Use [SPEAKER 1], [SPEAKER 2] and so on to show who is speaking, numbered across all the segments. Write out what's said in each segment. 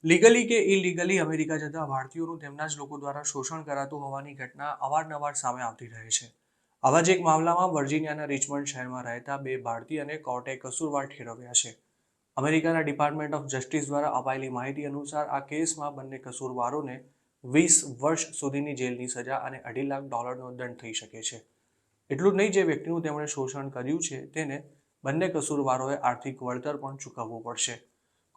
[SPEAKER 1] Legally કે illegally America જતા ભારતીયોનું તેમના જ લોકો દ્વારા શોષણ કરાતું હોવાની ઘટના અવારનવાર સામે આવતી રહે છે. આવા જ એક મામલામાં વર્જિનિયાના રિચમન્ડ શહેરમાં રહેતા બે ભારતીયને કોર્ટે કસૂરવાર ઠેરવ્યા છે. અમેરિકાના ડિપાર્ટમેન્ટ ઓફ જસ્ટિસ દ્વારા અપાયેલી માહિતી અનુસાર આ કેસમાં બંને કસૂરવારોને 20 વર્ષ સુધીની જેલની સજા અને $2.5 લાખનો દંડ થઈ શકે છે. એટલું જ નહીં, જે વ્યક્તિનું તેમણે શોષણ કર્યું છે તેને બંને કસૂરવારોએ આર્થિક વળતર પણ ચૂકવવું પડશે.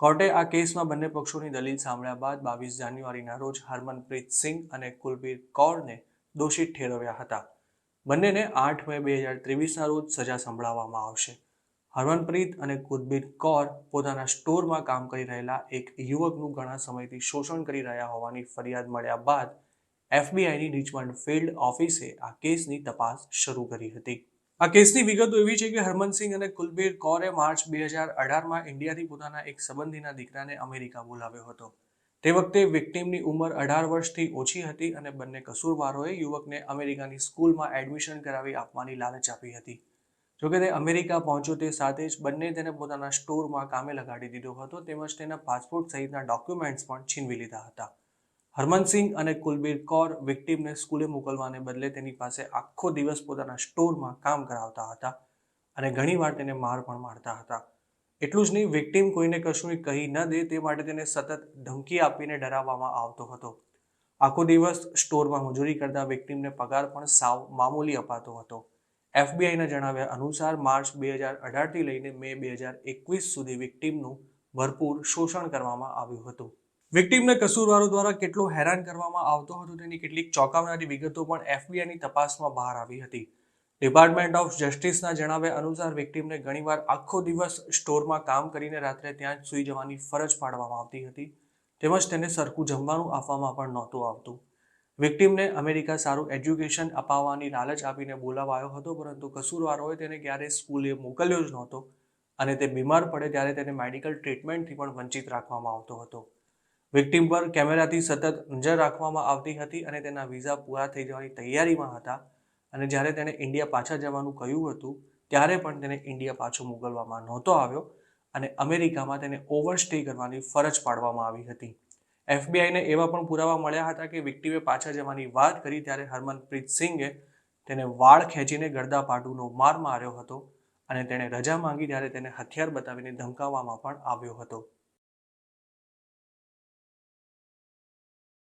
[SPEAKER 1] કોર્ટે આ કેસમાં બંને પક્ષોની દલીલ સાંભળ્યા બાદ 22 જાન્યુઆરીના રોજ હરમનપ્રીત સિંઘ અને કુલબીર કૌરને દોષિત ઠેરવ્યા હતા. બંનેને 8 મે 2023ના રોજ સજા સંભળાવવામાં આવશે. હરમનપ્રીત અને કુલબીર કૌર પોતાના સ્ટોરમાં કામ કરી રહેલા એક યુવકનું ઘણા સમયથી શોષણ કરી રહ્યા હોવાની ફરિયાદ મળ્યા બાદ એફબીઆઈની રિચમન્ડ ફિલ્ડ ઓફિસે આ કેસની તપાસ શરૂ કરી હતી. આ કેસની વિગતો એવી છે કે હરમનસિંહ અને કુલબીર કૌરે માર્ચ 2018માં ઇન્ડિયાથી પોતાના એક સંબંધીના દીકરાને અમેરિકા બોલાવ્યો હતો. તે વખતે વિક્ટિમની ઉંમર 18 વર્ષથી ઓછી હતી અને બંને કસૂરવારોએ યુવકને અમેરિકાની સ્કૂલમાં એડમિશન કરાવી આપવાની લાલચ આપી હતી. જોકે તે અમેરિકા પહોંચ્યો તે સાથે જ બંને તેને પોતાના સ્ટોરમાં કામે લગાડી દીધો હતો તેમજ તેના પાસપોર્ટ સહિતના ડોક્યુમેન્ટ્સ પણ છીનવી લીધા હતા. હરમનસિંહ અને કુલબીર કૌર વિક્ટિમને સ્કૂલે મોકલવાને બદલે તેની પાસે આખો દિવસ પોતાના સ્ટોરમાં કામ કરાવતા હતા અને ઘણીવાર તેને માર પણ મારતા હતા. એટલું જ નહીં, વિક્ટિમ કોઈને કશું કહી ન દે તે માટે તેને સતત ધમકી આપીને ડરાવવામાં આવતો હતો. આખો દિવસ સ્ટોરમાં મજૂરી કરતા વિક્ટિમને પગાર પણ સાવ મામૂલી અપાતો હતો. એફબીઆઈના જણાવ્યા અનુસાર માર્ચ 2018થી લઈને મે 2021 સુધી વિક્ટિમનું ભરપૂર શોષણ કરવામાં આવ્યું હતું. વિક્ટિમને કસૂરવારો દ્વારા કેટલો હેરાન કરવામાં આવતો હતો તેની કેટલીક ચોંકાવનારી વિગતો પણ એફબીઆઈની તપાસમાં બહાર આવી હતી. ડિપાર્ટમેન્ટ ઓફ જસ્ટિસના જણાવ્યા અનુસાર વિક્ટિમને ઘણીવાર આખો દિવસ સ્ટોરમાં કામ કરીને રાત્રે ત્યાં જ સૂઈ જવાની ફરજ પાડવામાં આવતી હતી તેમજ તેને સરખું જમવાનું આપવામાં પણ નહોતું આવતું. વિક્ટિમને અમેરિકા સારું એજ્યુકેશન અપાવવાની લાલચ આપીને બોલાવાયો હતો, પરંતુ કસૂરવારોએ તેને ક્યારેય સ્કૂલે મોકલ્યો જ નહોતો અને તે બીમાર પડે ત્યારે તેને મેડિકલ ટ્રીટમેન્ટથી પણ વંચિત રાખવામાં આવતો હતો. વિક્ટિમ પર કેમેરાથી સતત નજર રાખવામાં આવતી હતી અને તેના વિઝા પૂરા થઈ જવાની તૈયારીમાં હતા અને જ્યારે તેણે ઇન્ડિયા પાછા જવાનું કહ્યું હતું ત્યારે પણ તેને ઇન્ડિયા પાછો મોકલવામાં નહોતો આવ્યો અને અમેરિકામાં તેને ઓવરસ્ટે કરવાની ફરજ પાડવામાં આવી હતી. એફબીઆઈને એવા પણ પુરાવા મળ્યા હતા કે વિક્ટિમે પાછા જવાની વાત કરી ત્યારે હરમનપ્રીત સિંઘે તેને વાળ ખેંચીને ગળદાપાટુનો માર માર્યો હતો અને તેણે રજા માંગી ત્યારે તેને હથિયાર બતાવીને ધમકાવવામાં પણ આવ્યો હતો.